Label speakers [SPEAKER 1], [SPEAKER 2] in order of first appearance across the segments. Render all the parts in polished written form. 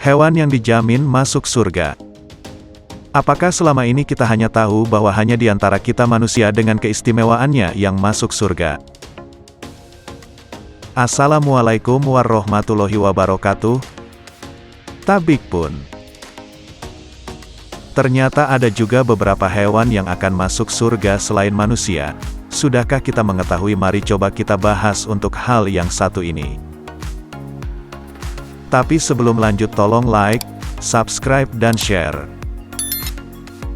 [SPEAKER 1] Hewan yang dijamin masuk surga. Apakah selama ini kita hanya tahu bahwa hanya di antara kita manusia dengan keistimewaannya yang masuk surga? Assalamualaikum warahmatullahi wabarakatuh. Tabik pun. Ternyata ada juga beberapa hewan yang akan masuk surga selain manusia. Sudahkah kita mengetahui? Mari coba kita bahas untuk hal yang satu ini. Tapi sebelum lanjut tolong like, subscribe dan share.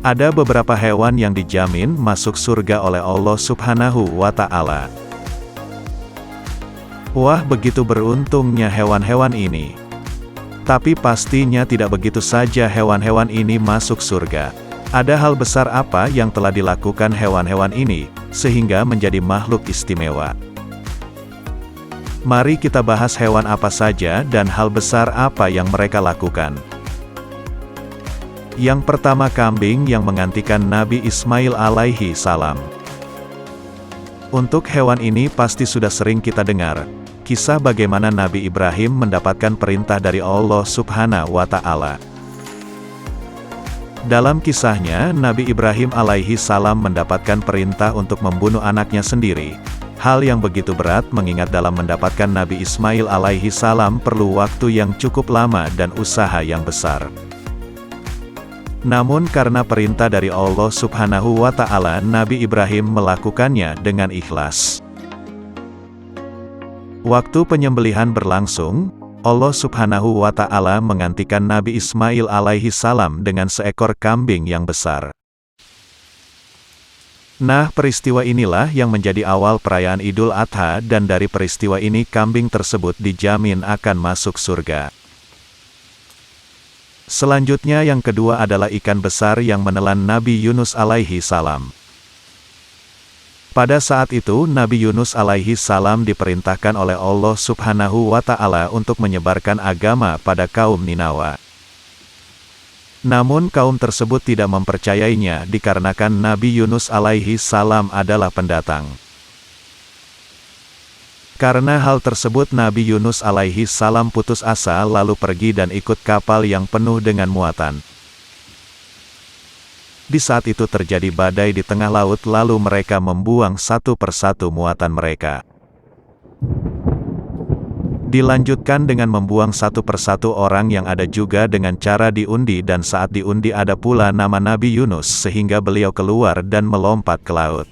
[SPEAKER 1] Ada beberapa hewan yang dijamin masuk surga oleh Allah Subhanahu wa Ta'ala. Wah, begitu beruntungnya hewan-hewan ini. Tapi pastinya tidak begitu saja hewan-hewan ini masuk surga. Ada hal besar apa yang telah dilakukan hewan-hewan ini, sehingga menjadi makhluk istimewa. Mari kita bahas hewan apa saja dan hal besar apa yang mereka lakukan. Yang pertama, kambing yang menggantikan Nabi Ismail alaihi salam. Untuk hewan ini pasti sudah sering kita dengar, kisah bagaimana Nabi Ibrahim mendapatkan perintah dari Allah Subhanahu wa Ta'ala. Dalam kisahnya, Nabi Ibrahim alaihi salam mendapatkan perintah untuk membunuh anaknya sendiri. Hal yang begitu berat mengingat dalam mendapatkan Nabi Ismail alaihi salam perlu waktu yang cukup lama dan usaha yang besar. Namun karena perintah dari Allah Subhanahu wa Ta'ala, Nabi Ibrahim melakukannya dengan ikhlas. Waktu penyembelihan berlangsung, Allah Subhanahu wa Ta'ala menggantikan Nabi Ismail alaihi salam dengan seekor kambing yang besar. Nah, peristiwa inilah yang menjadi awal perayaan Idul Adha, dan dari peristiwa ini kambing tersebut dijamin akan masuk surga. Selanjutnya yang kedua adalah ikan besar yang menelan Nabi Yunus alaihi salam. Pada saat itu Nabi Yunus alaihi salam diperintahkan oleh Allah Subhanahu wa Ta'ala untuk menyebarkan agama pada kaum Ninawa. Namun kaum tersebut tidak mempercayainya dikarenakan Nabi Yunus alaihi salam adalah pendatang. Karena hal tersebut Nabi Yunus alaihi salam putus asa lalu pergi dan ikut kapal yang penuh dengan muatan. Di saat itu terjadi badai di tengah laut lalu mereka membuang satu persatu muatan mereka. Dilanjutkan dengan membuang satu persatu orang yang ada juga dengan cara diundi, dan saat diundi ada pula nama Nabi Yunus sehingga beliau keluar dan melompat ke laut.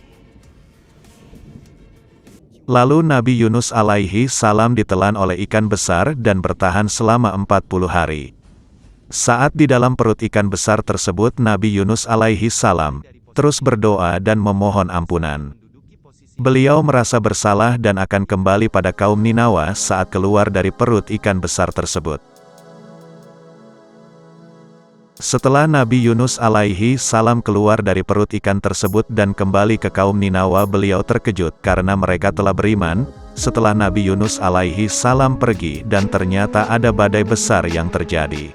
[SPEAKER 1] Lalu Nabi Yunus alaihi salam ditelan oleh ikan besar dan bertahan selama 40 hari. Saat di dalam perut ikan besar tersebut Nabi Yunus alaihi salam terus berdoa dan memohon ampunan. Beliau merasa bersalah dan akan kembali pada kaum Ninawa saat keluar dari perut ikan besar tersebut. Setelah Nabi Yunus alaihi salam keluar dari perut ikan tersebut dan kembali ke kaum Ninawa, beliau terkejut karena mereka telah beriman. Setelah Nabi Yunus alaihi salam pergi dan ternyata ada badai besar yang terjadi.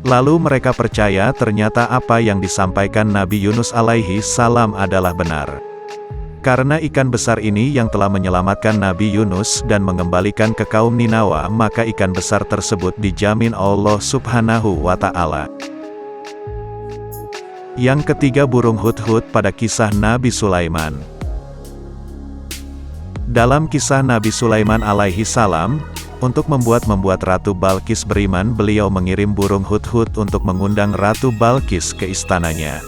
[SPEAKER 1] Lalu mereka percaya ternyata apa yang disampaikan Nabi Yunus alaihi salam adalah benar. Karena ikan besar ini yang telah menyelamatkan Nabi Yunus dan mengembalikan ke kaum Ninawa, maka ikan besar tersebut dijamin Allah Subhanahu wa Ta'ala. Yang ketiga, burung hudhud pada kisah Nabi Sulaiman. Dalam kisah Nabi Sulaiman alaihi salam, untuk membuat Ratu Balqis beriman, beliau mengirim burung hudhud untuk mengundang Ratu Balqis ke istananya.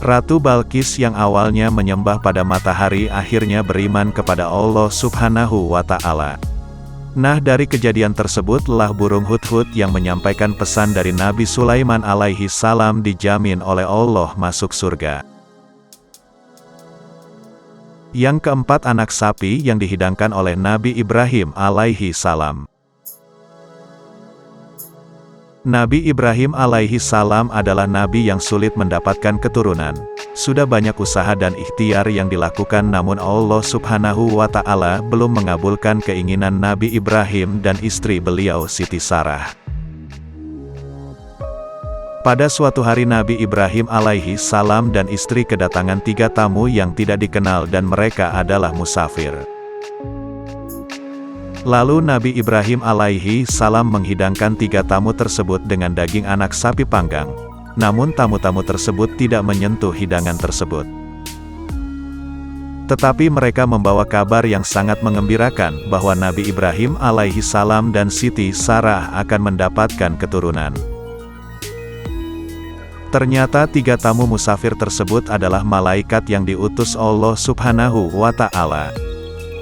[SPEAKER 1] Ratu Balqis yang awalnya menyembah pada matahari akhirnya beriman kepada Allah Subhanahu wa Ta'ala. Nah, dari kejadian tersebutlah burung hudhud yang menyampaikan pesan dari Nabi Sulaiman alaihi salam dijamin oleh Allah masuk surga. Yang keempat, anak sapi yang dihidangkan oleh Nabi Ibrahim alaihi salam. Nabi Ibrahim alaihi salam adalah nabi yang sulit mendapatkan keturunan. Sudah banyak usaha dan ikhtiar yang dilakukan, namun Allah Subhanahu wa Ta'ala belum mengabulkan keinginan Nabi Ibrahim dan istri beliau Siti Sarah. Pada suatu hari Nabi Ibrahim alaihi salam dan istri kedatangan 3 tamu yang tidak dikenal dan mereka adalah musafir. Lalu Nabi Ibrahim alaihi salam menghidangkan 3 tamu tersebut dengan daging anak sapi panggang. Namun tamu-tamu tersebut tidak menyentuh hidangan tersebut. Tetapi mereka membawa kabar yang sangat mengembirakan bahwa Nabi Ibrahim alaihi salam dan Siti Sarah akan mendapatkan keturunan. Ternyata 3 tamu musafir tersebut adalah malaikat yang diutus Allah Subhanahu wa Ta'ala.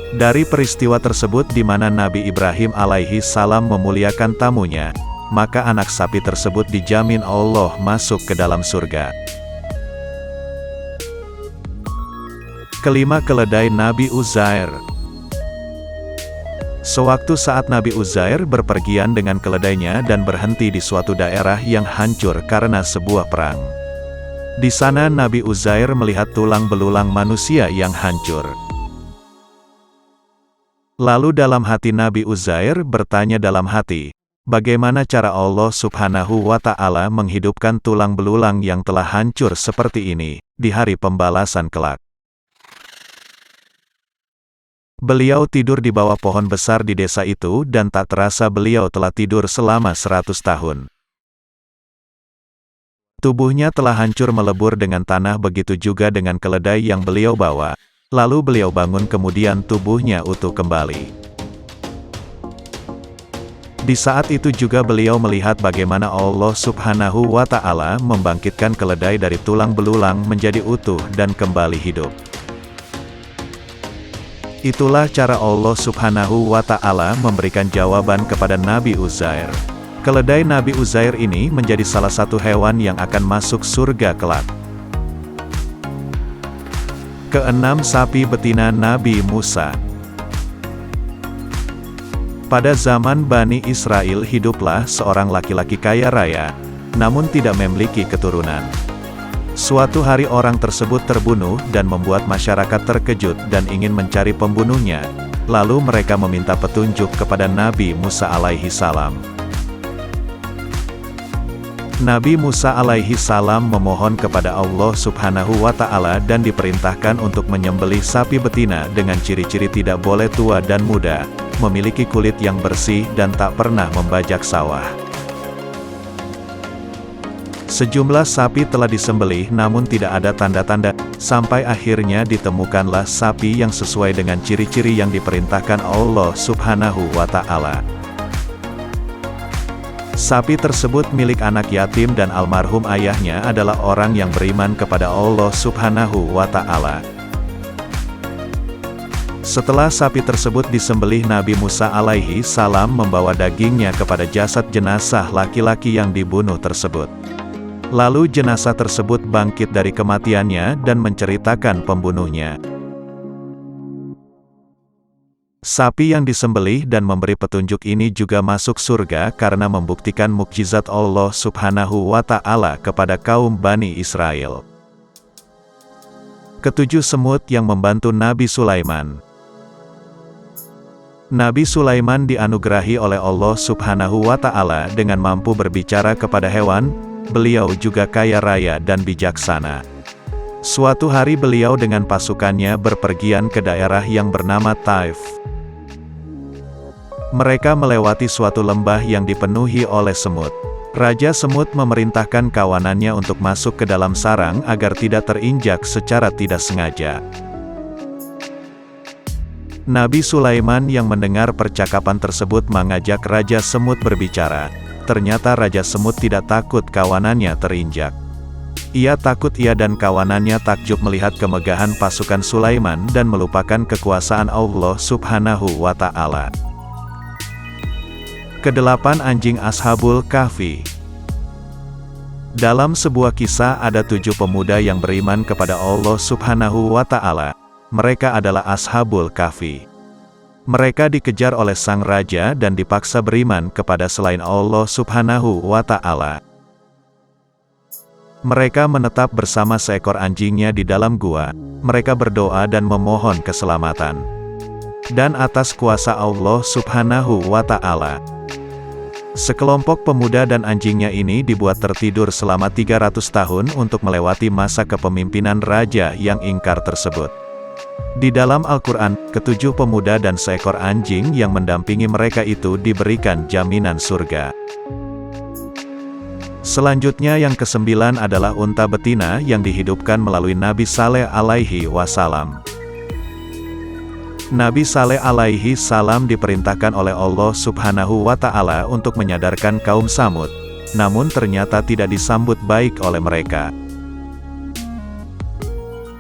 [SPEAKER 1] Dari peristiwa tersebut di mana Nabi Ibrahim alaihi salam memuliakan tamunya, maka anak sapi tersebut dijamin Allah masuk ke dalam surga. Kelima, keledai Nabi Uzair. Sewaktu saat Nabi Uzair berpergian dengan keledainya dan berhenti di suatu daerah yang hancur karena sebuah perang. Di sana Nabi Uzair melihat tulang belulang manusia yang hancur. Lalu dalam hati Nabi Uzair bertanya dalam hati, bagaimana cara Allah Subhanahu wa Ta'ala menghidupkan tulang belulang yang telah hancur seperti ini di hari pembalasan kelak. Beliau tidur di bawah pohon besar di desa itu dan tak terasa beliau telah tidur selama 100 tahun. Tubuhnya telah hancur melebur dengan tanah, begitu juga dengan keledai yang beliau bawa. Lalu beliau bangun, kemudian tubuhnya utuh kembali. Di saat itu juga beliau melihat bagaimana Allah Subhanahu wa Ta'ala membangkitkan keledai dari tulang belulang menjadi utuh dan kembali hidup. Itulah cara Allah Subhanahu wa Ta'ala memberikan jawaban kepada Nabi Uzair. Keledai Nabi Uzair ini menjadi salah satu hewan yang akan masuk surga kelak. Keenam, sapi betina Nabi Musa. Pada zaman Bani Israel hiduplah seorang laki-laki kaya raya, namun tidak memiliki keturunan. Suatu hari orang tersebut terbunuh dan membuat masyarakat terkejut dan ingin mencari pembunuhnya. Lalu mereka meminta petunjuk kepada Nabi Musa alaihi salam. Nabi Musa alaihi salam memohon kepada Allah Subhanahu wa Ta'ala dan diperintahkan untuk menyembelih sapi betina dengan ciri-ciri tidak boleh tua dan muda, memiliki kulit yang bersih dan tak pernah membajak sawah. Sejumlah sapi telah disembelih namun tidak ada tanda-tanda, sampai akhirnya ditemukanlah sapi yang sesuai dengan ciri-ciri yang diperintahkan Allah Subhanahu wa Ta'ala. Sapi tersebut milik anak yatim dan almarhum ayahnya adalah orang yang beriman kepada Allah Subhanahu wa Ta'ala. Setelah sapi tersebut disembelih, Nabi Musa alaihi salam membawa dagingnya kepada jasad jenazah laki-laki yang dibunuh tersebut. Lalu jenazah tersebut bangkit dari kematiannya dan menceritakan pembunuhnya. Sapi yang disembelih dan memberi petunjuk ini juga masuk surga karena membuktikan mukjizat Allah Subhanahu wa Ta'ala kepada kaum Bani Israel. Ketujuh, semut yang membantu Nabi Sulaiman. Nabi Sulaiman dianugerahi oleh Allah Subhanahu wa Ta'ala dengan mampu berbicara kepada hewan. Beliau juga kaya raya dan bijaksana. Suatu hari beliau dengan pasukannya berpergian ke daerah yang bernama Taif. Mereka melewati suatu lembah yang dipenuhi oleh semut. Raja Semut memerintahkan kawanannya untuk masuk ke dalam sarang agar tidak terinjak secara tidak sengaja. Nabi Sulaiman yang mendengar percakapan tersebut mengajak Raja Semut berbicara. Ternyata Raja Semut tidak takut kawanannya terinjak. Ia takut ia dan kawanannya takjub melihat kemegahan pasukan Sulaiman dan melupakan kekuasaan Allah Subhanahu wa Ta'ala. Kedelapan, anjing Ashabul Kahfi. Dalam sebuah kisah ada 7 pemuda yang beriman kepada Allah Subhanahu wa Ta'ala. Mereka adalah Ashabul Kahfi. Mereka dikejar oleh sang raja dan dipaksa beriman kepada selain Allah Subhanahu wa Ta'ala. Mereka menetap bersama seekor anjingnya di dalam gua. Mereka berdoa dan memohon keselamatan. Dan atas kuasa Allah Subhanahu wa Ta'ala, sekelompok pemuda dan anjingnya ini dibuat tertidur selama 300 tahun untuk melewati masa kepemimpinan raja yang ingkar tersebut. Di dalam Al-Quran, ketujuh pemuda dan seekor anjing yang mendampingi mereka itu diberikan jaminan surga. Selanjutnya yang kesembilan adalah unta betina yang dihidupkan melalui Nabi Saleh alaihi wasallam. Nabi Saleh alaihi salam diperintahkan oleh Allah subhanahu wa ta'ala untuk menyadarkan kaum Samud, namun ternyata tidak disambut baik oleh mereka.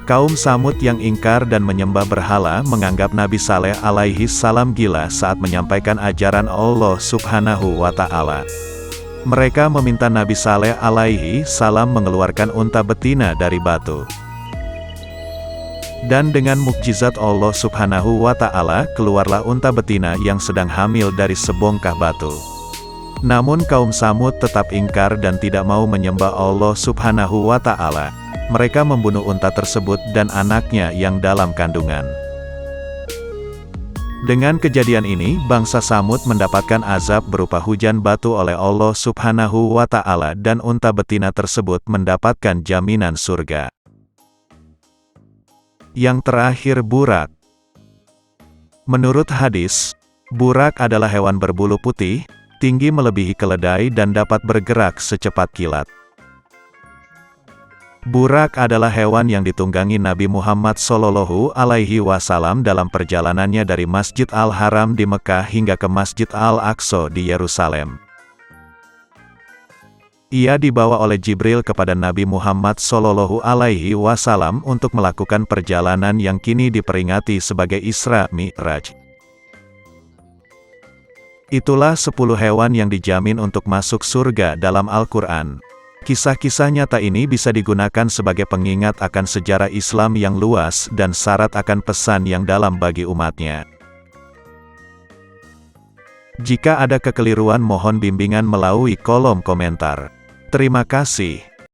[SPEAKER 1] Kaum Samud yang ingkar dan menyembah berhala menganggap Nabi Saleh alaihi salam gila saat menyampaikan ajaran Allah subhanahu wa ta'ala. Mereka meminta Nabi Saleh alaihi salam mengeluarkan unta betina dari batu. Dan dengan mukjizat Allah subhanahu wa ta'ala, keluarlah unta betina yang sedang hamil dari sebongkah batu. Namun kaum Samud tetap ingkar dan tidak mau menyembah Allah subhanahu wa ta'ala. Mereka membunuh unta tersebut dan anaknya yang dalam kandungan. Dengan kejadian ini, bangsa Samud mendapatkan azab berupa hujan batu oleh Allah subhanahu wa ta'ala dan unta betina tersebut mendapatkan jaminan surga. Yang terakhir burak. Menurut hadis, burak adalah hewan berbulu putih, tinggi melebihi keledai dan dapat bergerak secepat kilat. Burak adalah hewan yang ditunggangi Nabi Muhammad Shallallahu Alaihi Wasallam dalam perjalanannya dari Masjid Al-Haram di Mekah hingga ke Masjid Al-Aqsa di Yerusalem. Ia dibawa oleh Jibril kepada Nabi Muhammad Shallallahu Alaihi Wasallam untuk melakukan perjalanan yang kini diperingati sebagai Isra Mi'raj. Itulah 10 hewan yang dijamin untuk masuk surga dalam Al-Quran. Kisah-kisah nyata ini bisa digunakan sebagai pengingat akan sejarah Islam yang luas dan syarat akan pesan yang dalam bagi umatnya. Jika ada kekeliruan mohon bimbingan melalui kolom komentar. Terima kasih.